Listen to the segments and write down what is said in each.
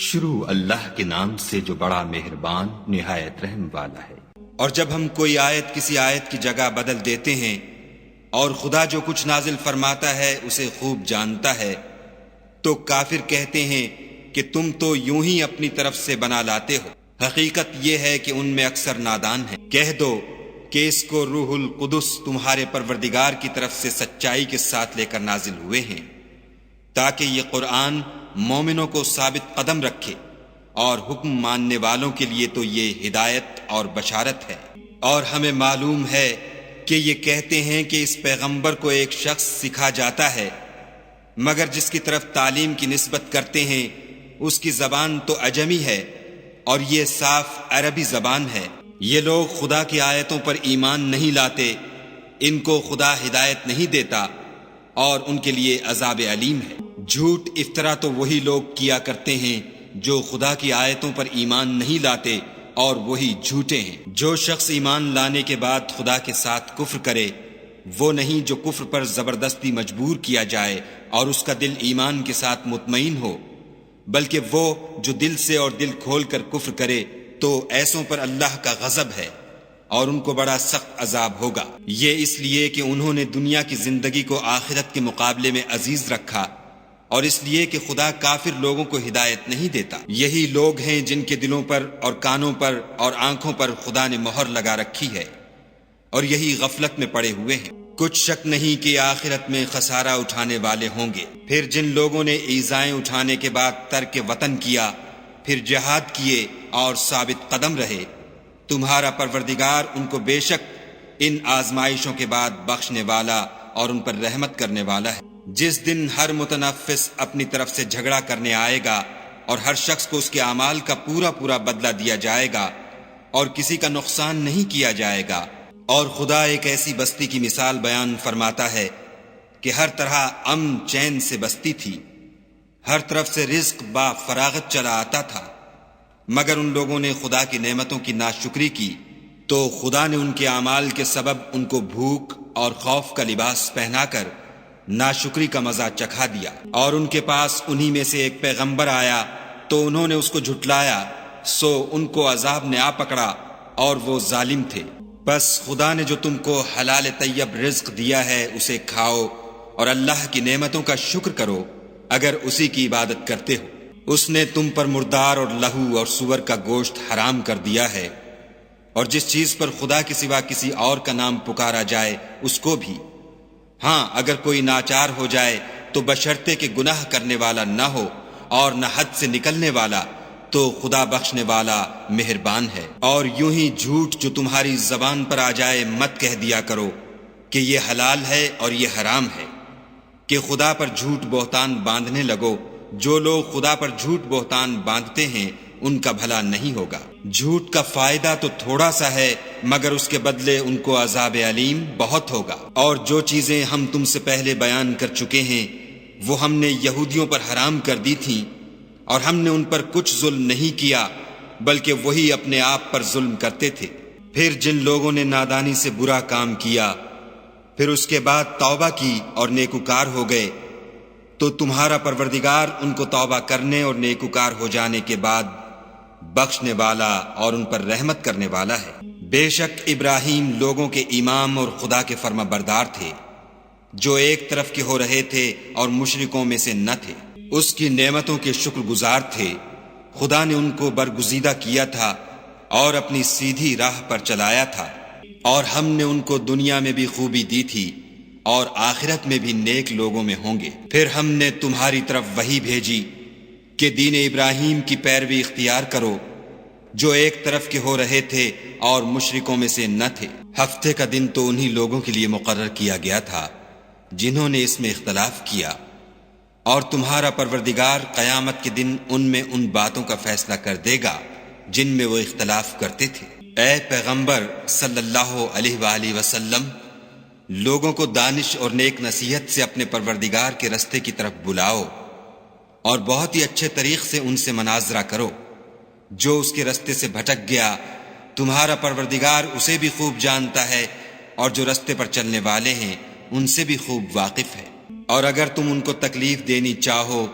شروع اللہ کے نام سے جو بڑا مہربان نہایت رحم والا ہے۔ اور جب ہم کوئی آیت کسی آیت کی جگہ بدل دیتے ہیں اور خدا جو کچھ نازل فرماتا ہے اسے خوب جانتا ہے، تو کافر کہتے ہیں کہ تم تو یوں ہی اپنی طرف سے بنا لاتے ہو، حقیقت یہ ہے کہ ان میں اکثر نادان ہیں۔ کہہ دو کہ اس کو روح القدس تمہارے پروردگار کی طرف سے سچائی کے ساتھ لے کر نازل ہوئے ہیں، تاکہ یہ قرآن مومنوں کو ثابت قدم رکھے، اور حکم ماننے والوں کے لیے تو یہ ہدایت اور بشارت ہے۔ اور ہمیں معلوم ہے کہ یہ کہتے ہیں کہ اس پیغمبر کو ایک شخص سکھا جاتا ہے، مگر جس کی طرف تعلیم کی نسبت کرتے ہیں اس کی زبان تو عجمی ہے اور یہ صاف عربی زبان ہے۔ یہ لوگ خدا کی آیتوں پر ایمان نہیں لاتے، ان کو خدا ہدایت نہیں دیتا اور ان کے لیے عذاب علیم ہے۔ جھوٹ افطرا تو وہی لوگ کیا کرتے ہیں جو خدا کی آیتوں پر ایمان نہیں لاتے اور وہی جھوٹے ہیں۔ جو شخص ایمان لانے کے بعد خدا کے ساتھ کفر کرے وہ نہیں جو کفر پر زبردستی مجبور کیا جائے اور اس کا دل ایمان کے ساتھ مطمئن ہو، بلکہ وہ جو دل سے اور دل کھول کر کفر کرے تو ایسوں پر اللہ کا غضب ہے اور ان کو بڑا سخت عذاب ہوگا۔ یہ اس لیے کہ انہوں نے دنیا کی زندگی کو آخرت کے مقابلے میں عزیز رکھا، اور اس لیے کہ خدا کافر لوگوں کو ہدایت نہیں دیتا۔ یہی لوگ ہیں جن کے دلوں پر اور کانوں پر اور آنکھوں پر خدا نے مہر لگا رکھی ہے، اور یہی غفلت میں پڑے ہوئے ہیں۔ کچھ شک نہیں کہ آخرت میں خسارہ اٹھانے والے ہوں گے۔ پھر جن لوگوں نے ایذائیں اٹھانے کے بعد ترک وطن کیا، پھر جہاد کیے اور ثابت قدم رہے، تمہارا پروردگار ان کو بے شک ان آزمائشوں کے بعد بخشنے والا اور ان پر رحمت کرنے والا ہے۔ جس دن ہر متنفس اپنی طرف سے جھگڑا کرنے آئے گا اور ہر شخص کو اس کے اعمال کا پورا پورا بدلہ دیا جائے گا اور کسی کا نقصان نہیں کیا جائے گا۔ اور خدا ایک ایسی بستی کی مثال بیان فرماتا ہے کہ ہر طرح امن چین سے بستی تھی، ہر طرف سے رزق با فراغت چلا آتا تھا، مگر ان لوگوں نے خدا کی نعمتوں کی ناشکری کی تو خدا نے ان کے اعمال کے سبب ان کو بھوک اور خوف کا لباس پہنا کر ناشکری کا مزہ چکھا دیا۔ اور ان کے پاس انہی میں سے ایک پیغمبر آیا تو انہوں نے اس کو جھٹلایا، سو ان کو عذاب نے آ پکڑا اور وہ ظالم تھے۔ بس خدا نے جو تم کو حلال طیب رزق دیا ہے اسے کھاؤ اور اللہ کی نعمتوں کا شکر کرو اگر اسی کی عبادت کرتے ہو۔ اس نے تم پر مردار اور لہو اور سور کا گوشت حرام کر دیا ہے، اور جس چیز پر خدا کے سوا کسی اور کا نام پکارا جائے اس کو بھی۔ ہاں اگر کوئی ناچار ہو جائے تو بشرطے کہ گناہ کرنے والا نہ ہو اور نہ حد سے نکلنے والا، تو خدا بخشنے والا مہربان ہے۔ اور یوں ہی جھوٹ جو تمہاری زبان پر آ جائے مت کہہ دیا کرو کہ یہ حلال ہے اور یہ حرام ہے، کہ خدا پر جھوٹ بہتان باندھنے لگو۔ جو لوگ خدا پر جھوٹ بہتان باندھتے ہیں ان کا بھلا نہیں ہوگا۔ جھوٹ کا فائدہ تو تھوڑا سا ہے مگر اس کے بدلے ان کو عذاب علیم بہت ہوگا۔ اور جو چیزیں ہم تم سے پہلے بیان کر چکے ہیں وہ ہم نے یہودیوں پر حرام کر دی تھیں، اور ہم نے ان پر کچھ ظلم نہیں کیا بلکہ وہی اپنے آپ پر ظلم کرتے تھے۔ پھر جن لوگوں نے نادانی سے برا کام کیا پھر اس کے بعد توبہ کی اور نیکوکار ہو گئے تو تمہارا پروردگار ان کو توبہ کرنے اور نیکوکار ہو جانے کے بعد بخشنے والا اور ان پر رحمت کرنے والا ہے۔ بے شک ابراہیم لوگوں کے امام اور خدا کے فرما بردار تھے، جو ایک طرف کے ہو رہے تھے اور مشرکوں میں سے نہ تھے۔ اس کی نعمتوں کے شکر گزار تھے۔ خدا نے ان کو برگزیدہ کیا تھا اور اپنی سیدھی راہ پر چلایا تھا، اور ہم نے ان کو دنیا میں بھی خوبی دی تھی اور آخرت میں بھی نیک لوگوں میں ہوں گے۔ پھر ہم نے تمہاری طرف وحی بھیجی کہ دین ابراہیم کی پیروی اختیار کرو، جو ایک طرف کے ہو رہے تھے اور مشرکوں میں سے نہ تھے۔ ہفتے کا دن تو انہی لوگوں کے لیے مقرر کیا گیا تھا جنہوں نے اس میں اختلاف کیا، اور تمہارا پروردگار قیامت کے دن ان میں ان باتوں کا فیصلہ کر دے گا جن میں وہ اختلاف کرتے تھے۔ اے پیغمبر صلی اللہ علیہ وآلہ وسلم، لوگوں کو دانش اور نیک نصیحت سے اپنے پروردگار کے رستے کی طرف بلاؤ، اور بہت ہی اچھے طریق سے ان سے مناظرہ کرو۔ جو اس کے رستے سے بھٹک گیا تمہارا پروردگار اسے بھی خوب جانتا ہے، اور جو رستے پر چلنے والے ہیں ان سے بھی خوب واقف ہے۔ اور اگر تم ان کو تکلیف دینی چاہو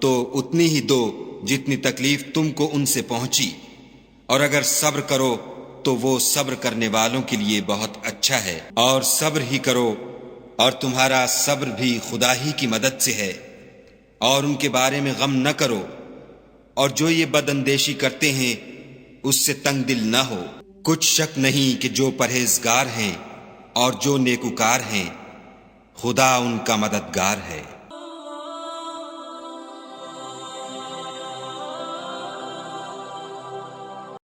تو اتنی ہی دو جتنی تکلیف تم کو ان سے پہنچی، اور اگر صبر کرو تو وہ صبر کرنے والوں کے لیے بہت اچھا ہے، اور صبر ہی کرو، اور تمہارا صبر بھی خدا ہی کی مدد سے ہے، اور ان کے بارے میں غم نہ کرو، اور جو یہ بد اندیشی کرتے ہیں اس سے تنگ دل نہ ہو۔ کچھ شک نہیں کہ جو پرہیزگار ہیں اور جو نیکوکار ہیں خدا ان کا مددگار ہے۔